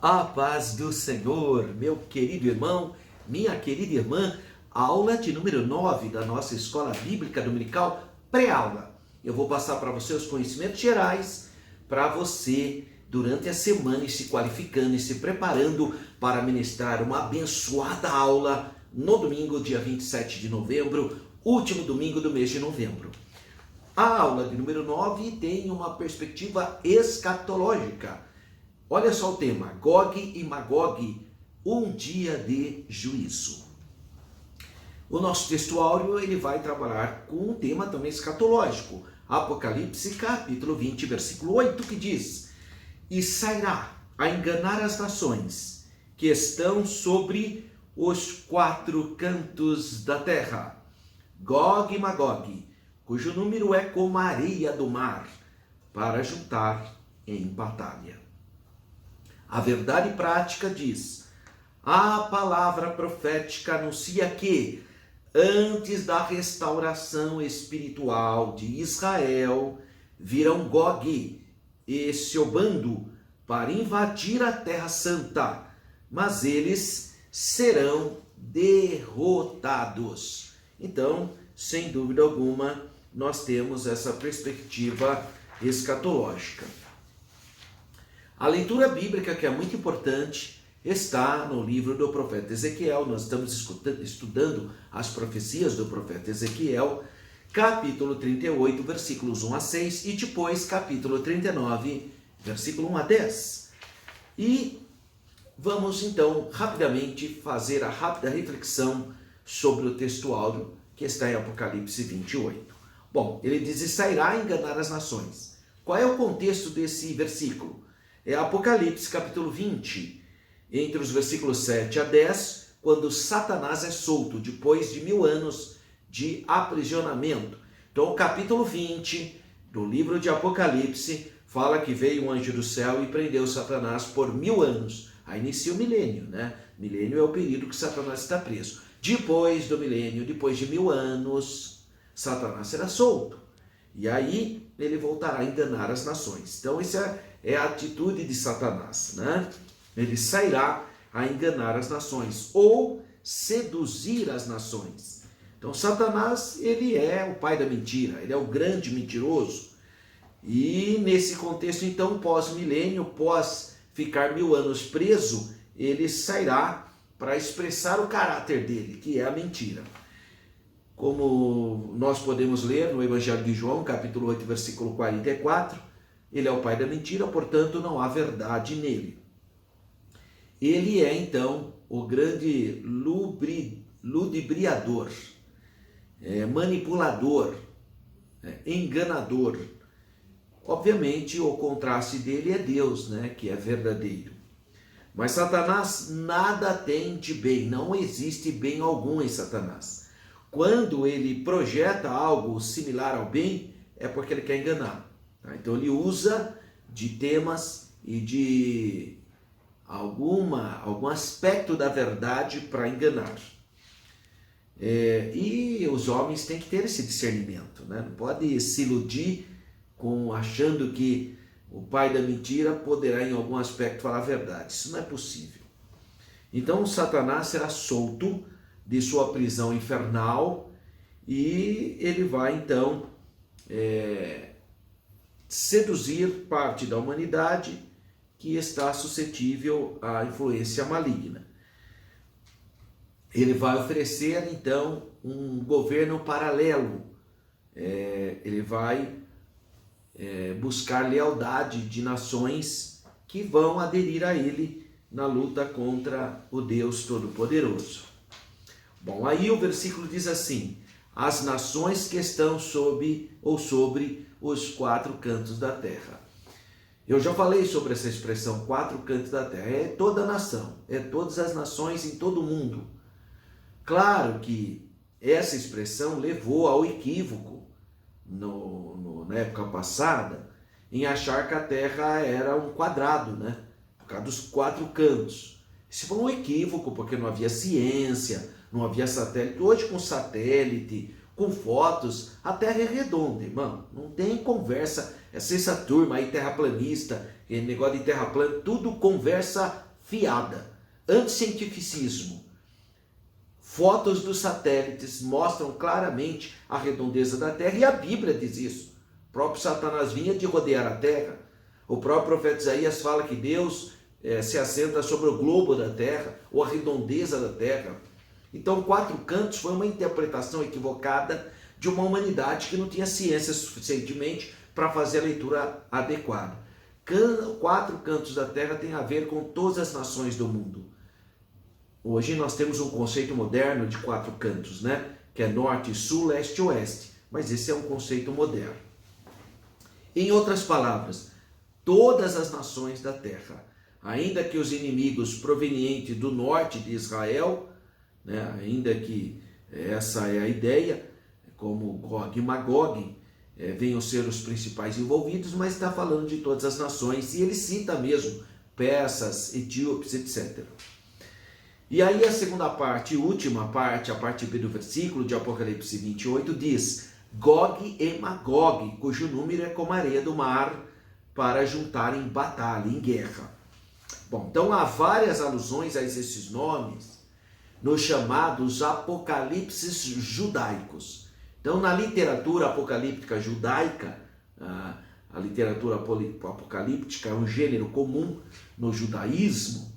A paz do Senhor, meu querido irmão, minha querida irmã, aula de número 9 da nossa Escola Bíblica Dominical pré-aula. Eu vou passar para você os conhecimentos gerais para você, durante a semana, ir se qualificando e se preparando para ministrar uma abençoada aula no domingo, dia 27 de novembro, último domingo do mês de novembro. A aula de número 9 tem uma perspectiva escatológica. Olha só o tema, Gog e Magog, um dia de juízo. O nosso textuário ele vai trabalhar com um tema também escatológico. Apocalipse capítulo 20, versículo 8, que diz: E sairá a enganar as nações que estão sobre os quatro cantos da terra. Gog e Magog, cujo número é como a areia do mar, para juntar em batalha. A verdade prática diz: a palavra profética anuncia que, antes da restauração espiritual de Israel, virão Gog e seu bando para invadir a Terra Santa, mas eles serão derrotados. Então, sem dúvida alguma, nós temos essa perspectiva escatológica. A leitura bíblica, que é muito importante, está no livro do profeta Ezequiel. Nós estamos estudando as profecias do profeta Ezequiel, capítulo 38, versículos 1 a 6, e depois capítulo 39, versículo 1 a 10. E vamos então rapidamente fazer a rápida reflexão sobre o textuário que está em Apocalipse 28. Bom, ele diz: e sairá a enganar as nações. Qual é o contexto desse versículo? É Apocalipse capítulo 20, entre os versículos 7 a 10, quando Satanás é solto depois de 1000 anos de aprisionamento. Então o capítulo 20 do livro de Apocalipse fala que veio um anjo do céu e prendeu Satanás por 1000 anos. Aí inicia o milênio, né? Milênio é o período que Satanás está preso. Depois do milênio, depois de 1000 anos, Satanás será solto. E aí ele voltará a enganar as nações. Então essa é a atitude de Satanás, né? Ele sairá a enganar as nações ou seduzir as nações. Então Satanás, ele é o pai da mentira, ele é o grande mentiroso. E nesse contexto, então, pós-milênio, pós ficar 1000 anos preso, ele sairá para expressar o caráter dele, que é a mentira. Como nós podemos ler no Evangelho de João, capítulo 8, versículo 44, ele é o pai da mentira, portanto não há verdade nele. Ele é, então, o grande ludibriador, manipulador, enganador. Obviamente, o contraste dele é Deus, né, que é verdadeiro. Mas Satanás nada tem de bem, não existe bem algum em Satanás. Quando ele projeta algo similar ao bem, é porque ele quer enganar. Tá? Então ele usa de temas e de algum aspecto da verdade para enganar. E os homens têm que ter esse discernimento, né? Não pode se iludir achando que o pai da mentira poderá em algum aspecto falar a verdade. Isso não é possível. Então Satanás será solto de sua prisão infernal e ele vai então seduzir parte da humanidade que está suscetível à influência maligna. Ele vai oferecer então um governo paralelo. Ele vai buscar lealdade de nações que vão aderir a ele na luta contra o Deus Todo-Poderoso. Bom, aí o versículo diz assim: as nações que estão sobre os quatro cantos da terra. Eu já falei sobre essa expressão, quatro cantos da terra. É toda a nação, é todas as nações em todo o mundo. Claro que essa expressão levou ao equívoco na época passada, em achar que a terra era um quadrado, né? Por causa dos quatro cantos. Isso foi um equívoco, porque não havia ciência, não havia satélite. Hoje, com satélite, com fotos, a Terra é redonda, irmão. Não tem conversa. Essa turma aí terraplanista, negócio de terra plana, tudo conversa fiada. Anticientificismo. Fotos dos satélites mostram claramente a redondeza da Terra, e a Bíblia diz isso. O próprio Satanás vinha de rodear a Terra. O próprio profeta Isaías fala que Deus se assenta sobre o globo da Terra, ou a redondeza da Terra. Então, 4 cantos foi uma interpretação equivocada de uma humanidade que não tinha ciência suficientemente para fazer a leitura adequada. 4 cantos da Terra tem a ver com todas as nações do mundo. Hoje nós temos um conceito moderno de 4 cantos, né? Que é norte, sul, leste e oeste. Mas esse é um conceito moderno. Em outras palavras, todas as nações da Terra, ainda que os inimigos provenientes do norte de Israel, né? Ainda que essa é a ideia, como Gog e Magog, venham ser os principais envolvidos, mas está falando de todas as nações, e ele cita mesmo persas, etíopes, etc. E aí a segunda parte, última parte, a parte B do versículo de Apocalipse 28, diz: Gog e Magog, cujo número é como a areia do mar, para juntar em batalha, em guerra. Bom, então há várias alusões a esses nomes nos chamados apocalipses judaicos. Então, na literatura apocalíptica judaica, a literatura apocalíptica é um gênero comum no judaísmo,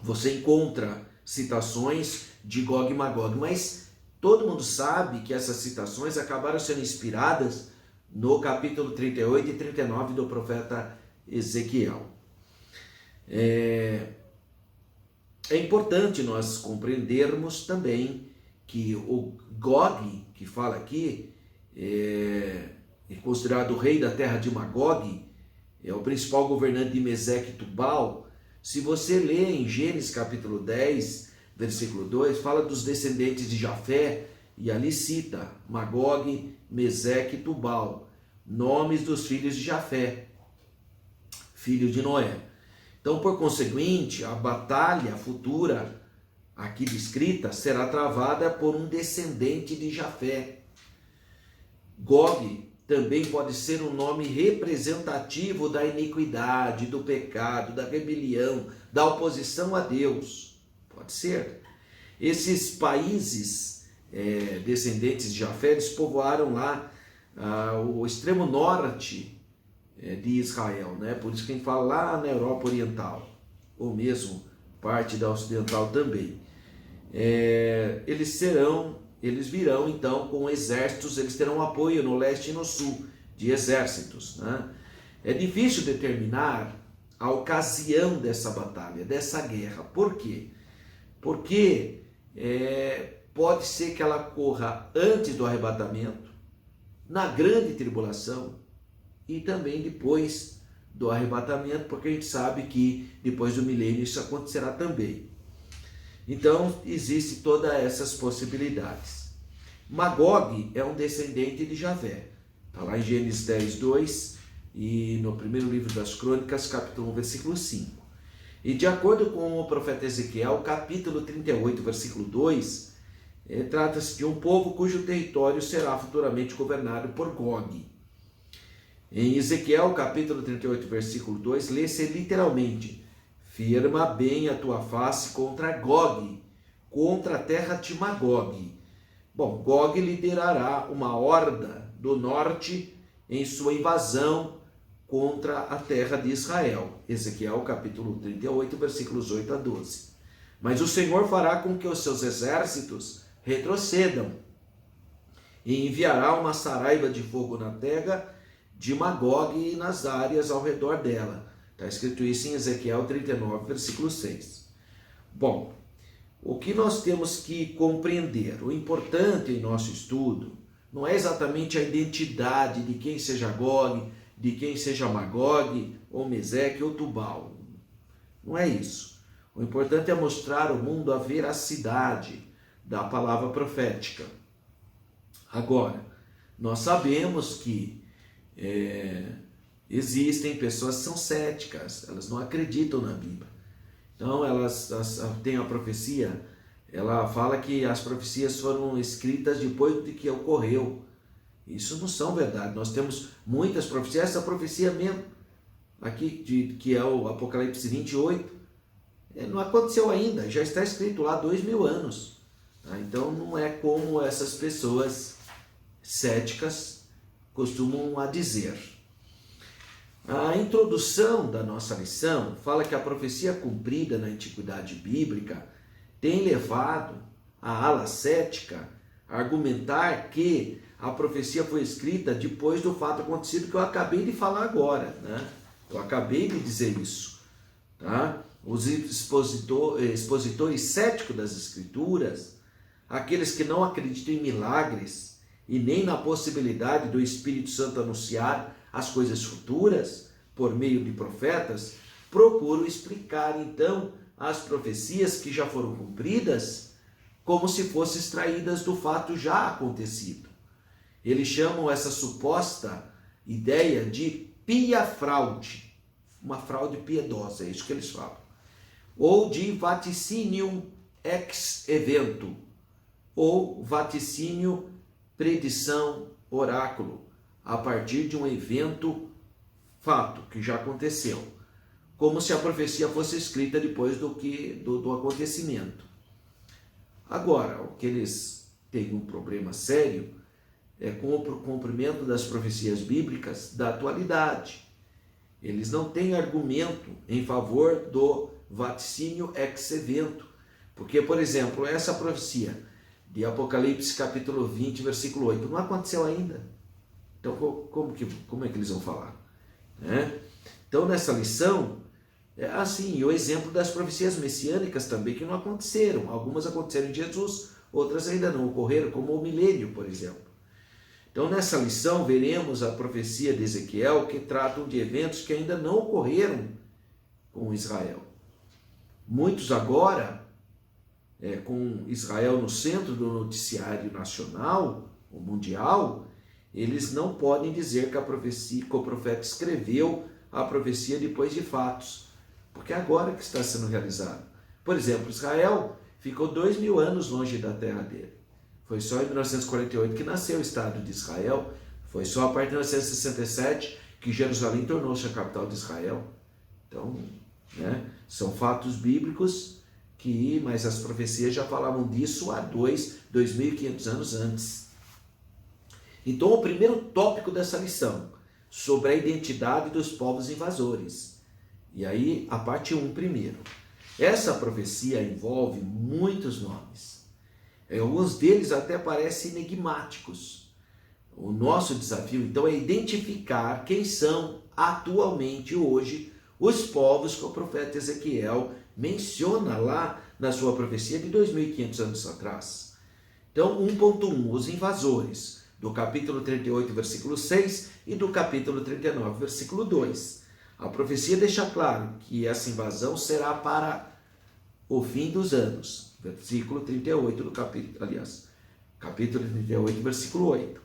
você encontra citações de Gog e Magog, mas todo mundo sabe que essas citações acabaram sendo inspiradas no capítulo 38 e 39 do profeta Ezequiel. É importante nós compreendermos também que o Gog, que fala aqui, é considerado o rei da terra de Magog, é o principal governante de Meseque e Tubal. Se você lê em Gênesis capítulo 10, versículo 2, fala dos descendentes de Jafé, e ali cita Magog, Meseque e Tubal, nomes dos filhos de Jafé, filho de Noé. Então, por conseguinte, a batalha futura aqui descrita será travada por um descendente de Jafé. Gog também pode ser um nome representativo da iniquidade, do pecado, da rebelião, da oposição a Deus. Pode ser. Esses países descendentes de Jafé, eles povoaram lá o extremo norte de Israel, né? Por isso que a gente fala lá na Europa Oriental, ou mesmo parte da Ocidental também. Eles virão então com exércitos, eles terão apoio no leste e no sul de exércitos, né? É difícil determinar a ocasião dessa batalha, dessa guerra. Por quê? Porque pode ser que ela ocorra antes do arrebatamento, na grande tribulação, e também depois do arrebatamento, porque a gente sabe que depois do milênio isso acontecerá também. Então, existe todas essas possibilidades. Magog é um descendente de Jafé. Está lá em Gênesis 10, 2 e no primeiro livro das Crônicas, capítulo 1, versículo 5. E de acordo com o profeta Ezequiel, capítulo 38, versículo 2, trata-se de um povo cujo território será futuramente governado por Gog. Em Ezequiel, capítulo 38, versículo 2, lê-se literalmente: firma bem a tua face contra Gog, contra a terra de Magog. Bom, Gog liderará uma horda do norte em sua invasão contra a terra de Israel. Ezequiel, capítulo 38, versículos 8 a 12. Mas o Senhor fará com que os seus exércitos retrocedam e enviará uma saraiva de fogo na terra de Magog e nas áreas ao redor dela. Está escrito isso em Ezequiel 39, versículo 6. Bom, o que nós temos que compreender, o importante em nosso estudo, não é exatamente a identidade de quem seja Gog, de quem seja Magog, ou Meseque, ou Tubal. Não é isso. O importante é mostrar ao mundo a veracidade da palavra profética. Agora, nós sabemos que existem pessoas que são céticas, elas não acreditam na Bíblia. Então, elas têm a profecia, ela fala que as profecias foram escritas depois de que ocorreu. Isso não são verdade. Nós temos muitas profecias, essa profecia mesmo, aqui, que é o Apocalipse 28, Não aconteceu ainda, já está escrito lá 2000 anos. Tá? Então não é como essas pessoas céticas costumam a dizer. A introdução da nossa lição fala que a profecia cumprida na antiguidade bíblica tem levado a ala cética a argumentar que a profecia foi escrita depois do fato acontecido que eu acabei de falar agora, né? Eu acabei de dizer isso, tá? Os expositores céticos das Escrituras, aqueles que não acreditam em milagres e nem na possibilidade do Espírito Santo anunciar as coisas futuras por meio de profetas, procuram explicar então as profecias que já foram cumpridas como se fossem extraídas do fato já acontecido. Eles chamam essa suposta ideia de pia-fraude, uma fraude piedosa, é isso que eles falam, ou de vaticinium ex evento, ou vaticínio, predição, oráculo, a partir de um evento, fato, que já aconteceu, como se a profecia fosse escrita depois do acontecimento. Agora, o que eles têm um problema sério é com o cumprimento das profecias bíblicas da atualidade. Eles não têm argumento em favor do vaticínio ex evento, porque, por exemplo, essa profecia de Apocalipse capítulo 20, versículo 8, não aconteceu ainda. Então, como é que eles vão falar? Então, nessa lição, é assim, o exemplo das profecias messiânicas também que não aconteceram. Algumas aconteceram em Jesus, outras ainda não ocorreram, como o milênio, por exemplo. Então, nessa lição, veremos a profecia de Ezequiel que tratam de eventos que ainda não ocorreram com Israel. Muitos agora, com Israel no centro do noticiário nacional ou mundial, eles não podem dizer que o profeta escreveu a profecia depois de fatos, porque é agora que está sendo realizado. Por exemplo, Israel ficou 2000 anos longe da terra dele. Foi só em 1948 que nasceu o Estado de Israel. Foi só a partir de 1967 que Jerusalém tornou-se a capital de Israel. Então, são fatos bíblicos mas as profecias já falavam disso há 2.500 anos antes. Então, o primeiro tópico dessa lição, sobre a identidade dos povos invasores. E aí, a parte 1 primeiro. Essa profecia envolve muitos nomes. Alguns deles até parecem enigmáticos. O nosso desafio, então, é identificar quem são atualmente, hoje, os povos que o profeta Ezequiel menciona lá na sua profecia de 2.500 anos atrás. Então, 1.1, os invasores, do capítulo 38, versículo 6 e do capítulo 39, versículo 2. A profecia deixa claro que essa invasão será para o fim dos anos. Versículo 38 do capítulo 38, versículo 8.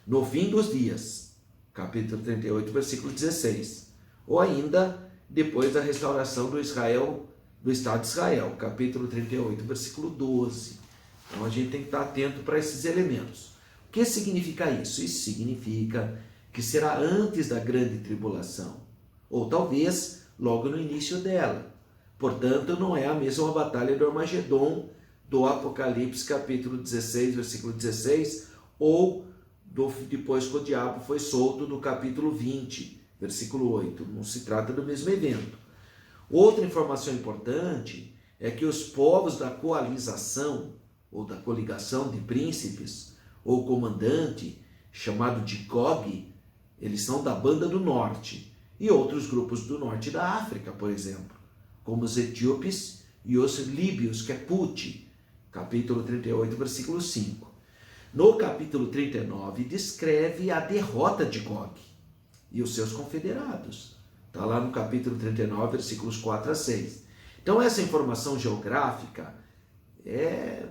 No fim dos dias, capítulo 38, versículo 16. Ou ainda, depois da restauração do Estado de Israel, capítulo 38, versículo 12. Então a gente tem que estar atento para esses elementos. O que significa isso? Isso significa que será antes da grande tribulação, ou talvez logo no início dela. Portanto, não é a mesma batalha do Armagedon do Apocalipse capítulo 16, versículo 16, ou depois que o diabo foi solto no capítulo 20, versículo 8. Não se trata do mesmo evento. Outra informação importante é que os povos da coalização, ou da coligação de príncipes, ou comandante, chamado de Gog, eles são da banda do norte, e outros grupos do norte da África, por exemplo, como os etíopes e os líbios, que é Put, capítulo 38, versículo 5. No capítulo 39, descreve a derrota de Gog e os seus confederados. Está lá no capítulo 39, versículos 4 a 6. Então, essa informação geográfica é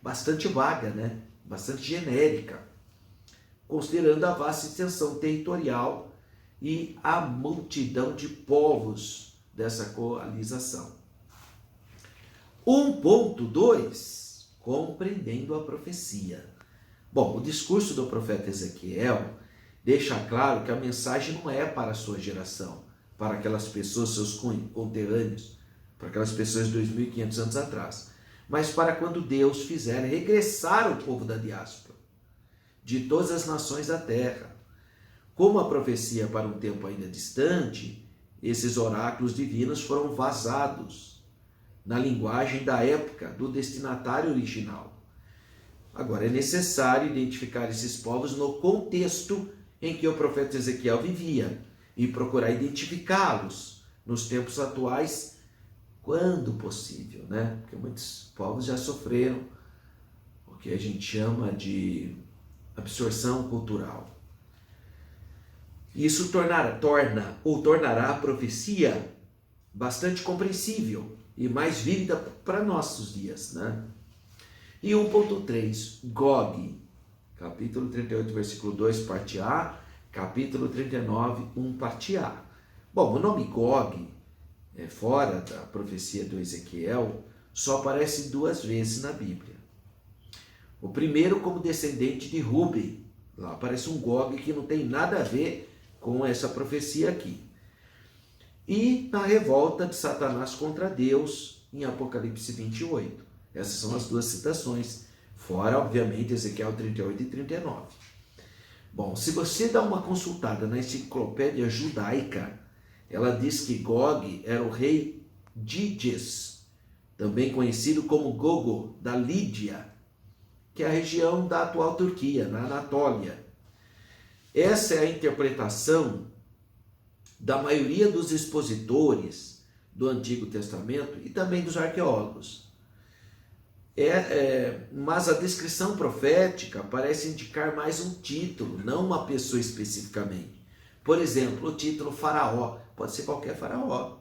bastante vaga, né? Bastante genérica, considerando a vasta extensão territorial e a multidão de povos dessa coalização. 1.2, compreendendo a profecia. Bom, o discurso do profeta Ezequiel deixa claro que a mensagem não é para a sua geração, para aquelas pessoas, seus conterrâneos, para aquelas pessoas de 2.500 anos atrás, mas para quando Deus fizer regressar o povo da diáspora, de todas as nações da terra. Como a profecia para um tempo ainda distante, esses oráculos divinos foram vazados na linguagem da época do destinatário original. Agora, é necessário identificar esses povos no contexto em que o profeta Ezequiel vivia e procurar identificá-los nos tempos atuais, quando possível, né? Porque muitos povos já sofreram o que a gente chama de absorção cultural. Isso tornará a profecia bastante compreensível e mais vívida para nossos dias, né? E 1.3, Gog, capítulo 38, versículo 2, parte A, capítulo 39, 1, parte A. Bom, o nome Gog, fora da profecia do Ezequiel, só aparece 2 vezes na Bíblia. O primeiro como descendente de Ruben, lá aparece um Gog que não tem nada a ver com essa profecia aqui. E na revolta de Satanás contra Deus, em Apocalipse 28. Essas são as 2 citações, fora, obviamente, Ezequiel 38 e 39. Bom, se você dá uma consultada na enciclopédia judaica, ela diz que Gog era o rei Giges, também conhecido como Gogo, da Lídia, que é a região da atual Turquia, na Anatólia. Essa é a interpretação da maioria dos expositores do Antigo Testamento e também dos arqueólogos. Mas a descrição profética parece indicar mais um título, não uma pessoa especificamente. Por exemplo, o título Faraó, pode ser qualquer faraó.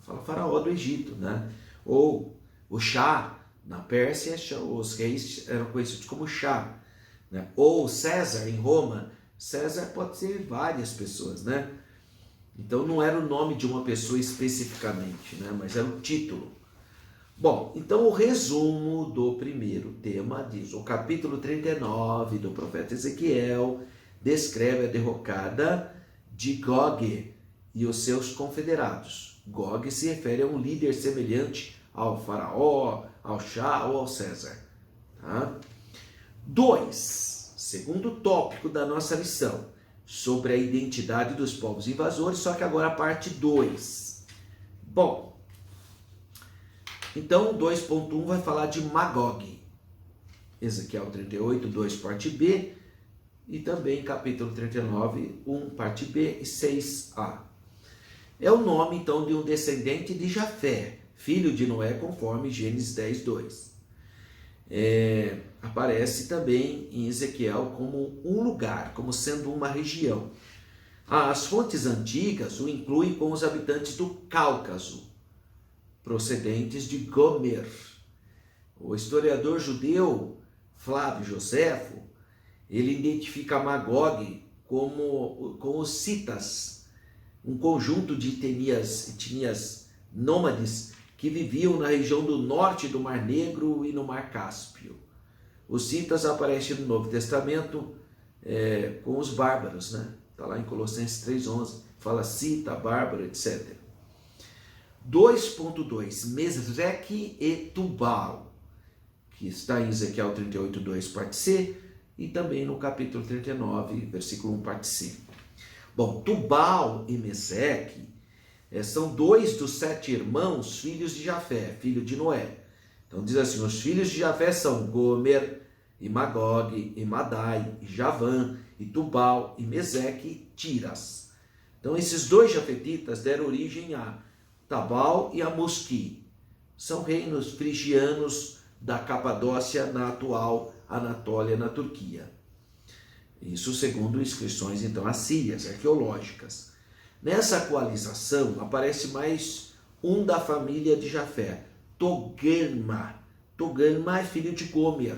Fala Faraó do Egito, né? Ou o Shah, na Pérsia, os reis eram conhecidos como Shah, né? Ou César, em Roma. César pode ser várias pessoas, né? Então não era o nome de uma pessoa especificamente, né? Mas era o título. Bom, então o resumo do primeiro tema diz: o capítulo 39 do profeta Ezequiel descreve a derrocada de Gog e os seus confederados. Gog se refere a um líder semelhante ao faraó, ao Shah ou ao César. Tá? 2. Segundo tópico da nossa lição, sobre a identidade dos povos invasores, só que agora a parte 2. Bom, então 2.1 vai falar de Magog. Ezequiel 38, 2, parte B, e também capítulo 39, 1, parte B e 6a. É o nome, então, de um descendente de Jafé, filho de Noé, conforme Gênesis 10, 2. Aparece também em Ezequiel como um lugar, como sendo uma região. As fontes antigas o incluem com os habitantes do Cáucaso, procedentes de Gomer. O historiador judeu Flávio Joséfo, ele identifica Magog com os citas, um conjunto de etnias nômades que viviam na região do norte do Mar Negro e no Mar Cáspio. Os citas aparecem no Novo Testamento com os bárbaros, né? Está lá em Colossenses 3,11, fala cita, bárbaro, etc. 2.2, Mesreque e Tubal, que está em Ezequiel 38, 2, parte C, e também no capítulo 39, versículo 1, parte C. Bom, Tubal e Meseque são 2 dos 7 irmãos, filhos de Jafé, filho de Noé. Então diz assim, os filhos de Jafé são Gomer, e Magog, e Madai, e Javã, e Tubal, e Meseque, e Tiras. Então esses 2 jafetitas deram origem a Tabal e a Musqui. São reinos frigianos da Capadócia, na atual Anatólia, na Turquia. Isso segundo inscrições, então, assírias, arqueológicas. Nessa coalização aparece mais um da família de Jafé, Togarma. Togarma é filho de Gomer.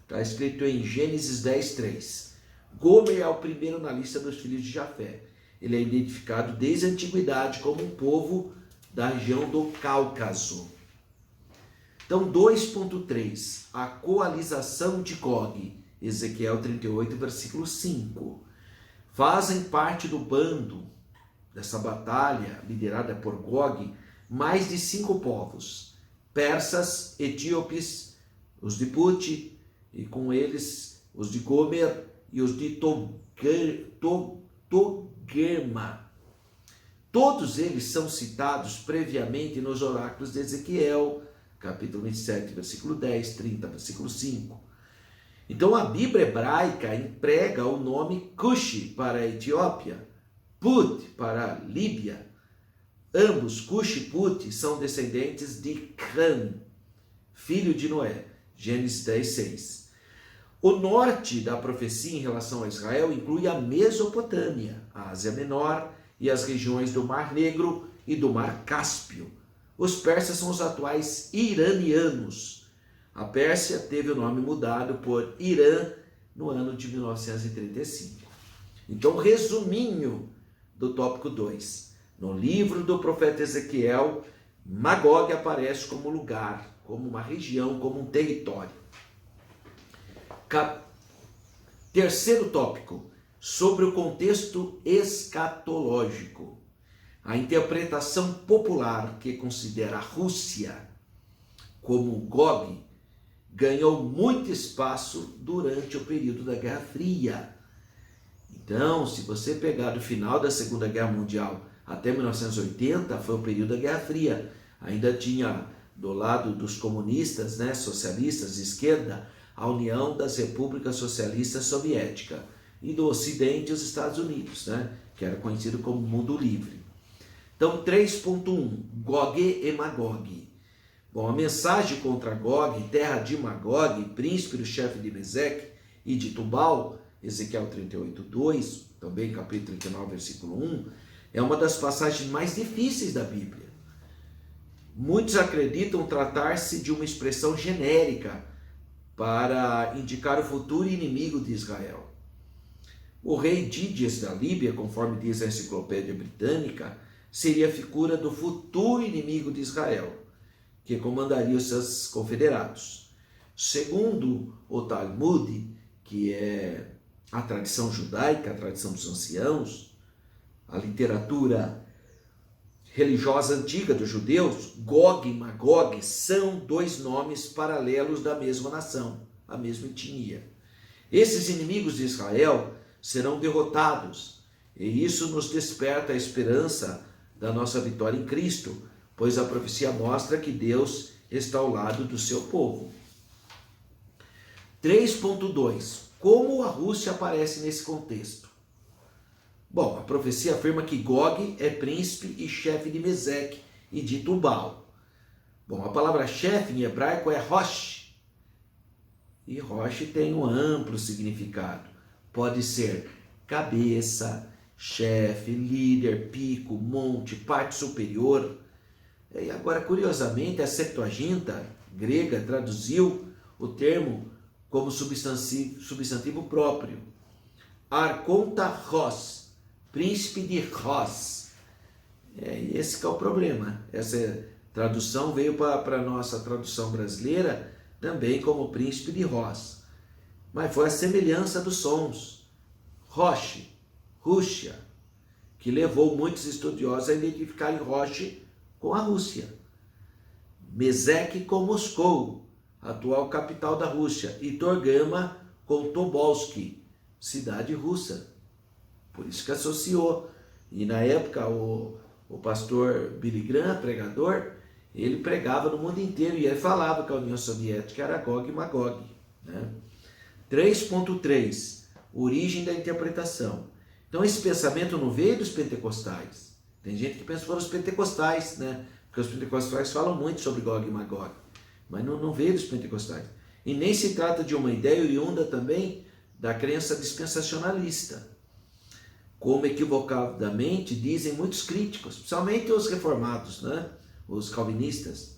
Está escrito em Gênesis 10, 3. Gomer é o primeiro na lista dos filhos de Jafé. Ele é identificado desde a antiguidade como um povo da região do Cáucaso. Então, 2.3, a coalização de Gog, Ezequiel 38, versículo 5. Fazem parte do bando dessa batalha liderada por Gog, mais de 5 povos: persas, etíopes, os de Puti, e com eles os de Gomer e os de Togarma. Todos eles são citados previamente nos oráculos de Ezequiel, capítulo 27, versículo 10, 30, versículo 5. Então a Bíblia hebraica emprega o nome Cushi para a Etiópia, Put para a Líbia. Ambos, Cush e Put, são descendentes de Cã, filho de Noé. Gênesis 10, 6. O norte da profecia em relação a Israel inclui a Mesopotâmia, a Ásia Menor e as regiões do Mar Negro e do Mar Cáspio. Os persas são os atuais iranianos. A Pérsia teve o nome mudado por Irã no ano de 1935. Então, resuminho do tópico 2. No livro do profeta Ezequiel, Magog aparece como lugar, como uma região, como um território. Terceiro tópico, sobre o contexto escatológico. A interpretação popular que considera a Rússia como Gog ganhou muito espaço durante o período da Guerra Fria. Então, se você pegar do final da Segunda Guerra Mundial até 1980, foi o período da Guerra Fria. Ainda tinha do lado dos comunistas, socialistas de esquerda, a União das Repúblicas Socialistas Soviéticas, e do Ocidente os Estados Unidos, que era conhecido como Mundo Livre. Então, 3.1, Gog e Magog. Bom, a mensagem contra Gog, terra de Magog, príncipe do chefe de Meseque e de Tubal, Ezequiel 38:2, também capítulo 39, versículo 1, é uma das passagens mais difíceis da Bíblia. Muitos acreditam tratar-se de uma expressão genérica para indicar o futuro inimigo de Israel. O rei Dídias da Líbia, conforme diz a Enciclopédia Britânica, seria a figura do futuro inimigo de Israel, que comandaria os seus confederados. Segundo o Talmud, que é a tradição judaica, a tradição dos anciãos, a literatura religiosa antiga dos judeus, Gog e Magog são dois nomes paralelos da mesma nação, a mesma etnia. Esses inimigos de Israel serão derrotados, e isso nos desperta a esperança da nossa vitória em Cristo, pois a profecia mostra que Deus está ao lado do seu povo. 3.2. Como a Rússia aparece nesse contexto? Bom, a profecia afirma que Gog é príncipe e chefe de Meseque e de Tubal. Bom, a palavra chefe em hebraico é Rosh. E Rosh tem um amplo significado. Pode ser cabeça, chefe, líder, pico, monte, parte superior. E agora, curiosamente, a Septuaginta grega traduziu o termo como substantivo próprio. Arconta Ros, príncipe de Ros. Esse que é o problema. Essa tradução veio para a nossa tradução brasileira também como príncipe de Ros. Mas foi a semelhança dos sons. Rosh, Rússia, que levou muitos estudiosos a identificarem Rosh com a Rússia. Meseque com Moscou, atual capital da Rússia, e Torgama com Tobolsk, cidade russa. Por isso que associou. E na época o pastor Billy Graham, pregador, ele pregava no mundo inteiro e ele falava que a União Soviética era Gog e Magog. 3.3, origem da interpretação. Então esse pensamento não veio dos pentecostais. Tem gente que pensa que foram os pentecostais, porque os pentecostais falam muito sobre Gog e Magog, mas não veio dos pentecostais. E nem se trata de uma ideia oriunda também da crença dispensacionalista, como equivocadamente dizem muitos críticos, principalmente os reformados, os calvinistas.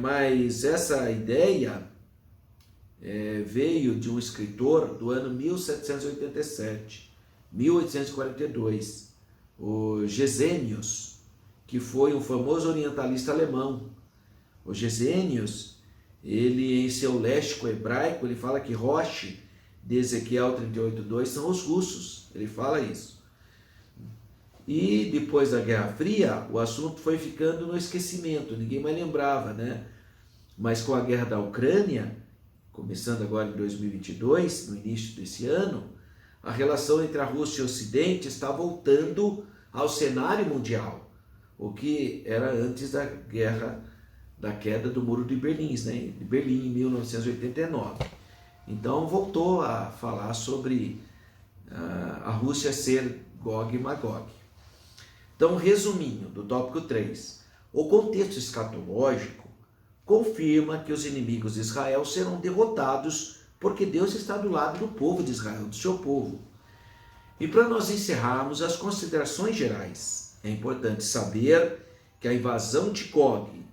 Mas essa ideia veio de um escritor do ano 1787, 1842, o Gesenius, que foi um famoso orientalista alemão. O Gesenius, ele em seu léxico hebraico, ele fala que Rosh, de Ezequiel 38:2, são os russos. Ele fala isso. E depois da Guerra Fria, o assunto foi ficando no esquecimento, ninguém mais lembrava, né? Mas com a guerra da Ucrânia, começando agora em 2022, no início desse ano, a relação entre a Rússia e o Ocidente está voltando ao cenário mundial, o que era antes da guerra, da queda do Muro de Berlim, né? De Berlim em 1989. Então voltou a falar sobre a Rússia ser Gog e Magog. Então, resuminho do tópico 3, o contexto escatológico confirma que os inimigos de Israel serão derrotados porque Deus está do lado do povo de Israel, do seu povo. E para nós encerrarmos as considerações gerais, é importante saber que a invasão de Gog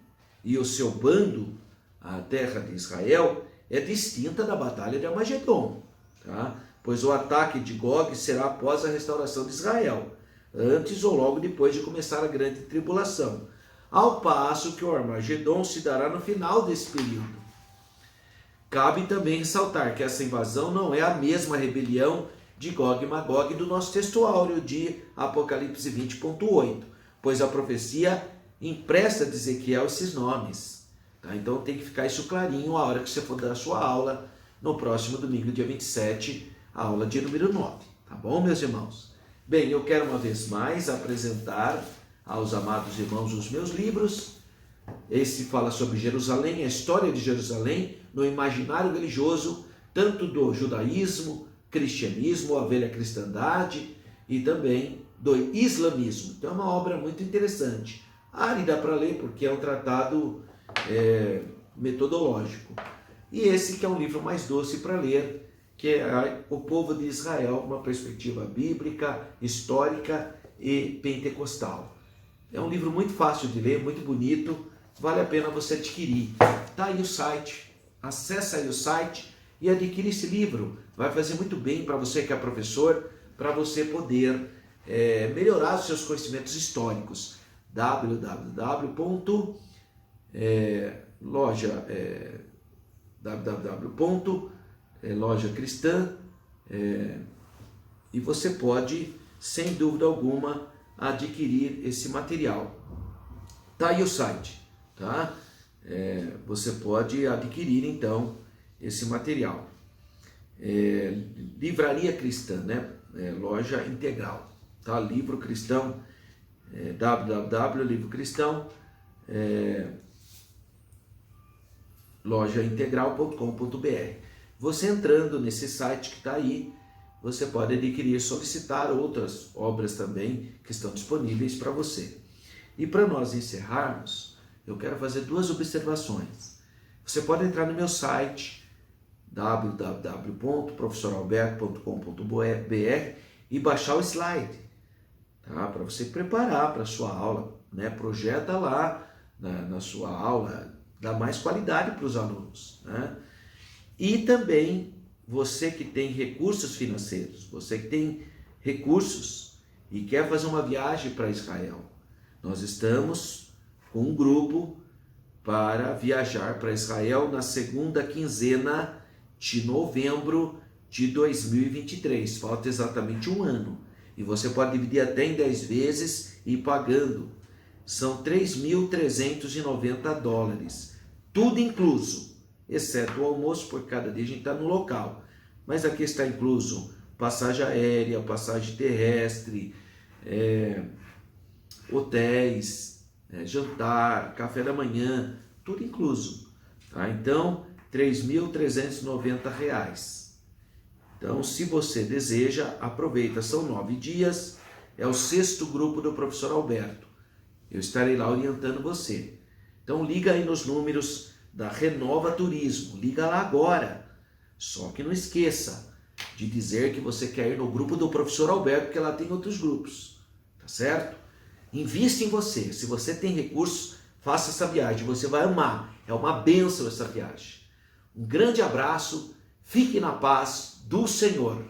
e o seu bando, a terra de Israel, é distinta da batalha de Armagedon, tá? Pois o ataque de Gog será após a restauração de Israel, antes ou logo depois de começar a grande tribulação, ao passo que o Armagedon se dará no final desse período. Cabe também ressaltar que essa invasão não é a mesma rebelião de Gog e Magog do nosso texto áureo de Apocalipse 20.8, pois a profecia empresta de Ezequiel esses nomes. Tá? Então tem que ficar isso clarinho a hora que você for dar a sua aula no próximo domingo, dia 27, a aula de número 9. Tá bom, meus irmãos? Bem, eu quero uma vez mais apresentar aos amados irmãos os meus livros. Esse fala sobre Jerusalém, a história de Jerusalém no imaginário religioso, tanto do judaísmo, cristianismo, a velha cristandade e também do islamismo. Então é uma obra muito interessante. Árida para ler, porque é um tratado metodológico. E esse que é um livro mais doce para ler, que é O Povo de Israel, uma perspectiva bíblica, histórica e pentecostal. É um livro muito fácil de ler, muito bonito, vale a pena você adquirir. Está aí o site, acessa aí o site e adquire esse livro. Vai fazer muito bem para você que é professor, para você poder melhorar os seus conhecimentos históricos. Loja Cristã, e você pode, sem dúvida alguma, adquirir esse material. Tá aí o site, tá? Você pode adquirir então esse material. Livraria Cristã, né? Loja integral, tá? Livro Cristão, www.livrocristão, lojaintegral.com.br. Você entrando nesse site que está aí, você pode adquirir, solicitar outras obras também que estão disponíveis para você. E para nós encerrarmos, eu quero fazer duas observações. Você pode entrar no meu site, www.professoralberto.com.br, e baixar o slide, tá? Para você preparar para a sua aula, né? Projeta lá na sua aula, dá mais qualidade para os alunos, né? E também você que tem recursos financeiros, você que tem recursos e quer fazer uma viagem para Israel, nós estamos com um grupo para viajar para Israel na segunda quinzena de novembro de 2023. Falta exatamente um ano. E você pode dividir até em 10 vezes e ir pagando. São $3.390. Tudo incluso, exceto o almoço, porque cada dia a gente está no local. Mas aqui está incluso passagem aérea, passagem terrestre, hotéis, jantar, café da manhã, tudo incluso. Tá? Então, R$3.390. Então, se você deseja, aproveita. São 9 dias, é o 6º grupo do professor Alberto. Eu estarei lá orientando você. Então, liga aí nos números da Renova Turismo. Liga lá agora. Só que não esqueça de dizer que você quer ir no grupo do professor Alberto, porque lá tem outros grupos. Tá certo? Invista em você. Se você tem recursos, faça essa viagem. Você vai amar. É uma bênção essa viagem. Um grande abraço. Fique na paz do Senhor.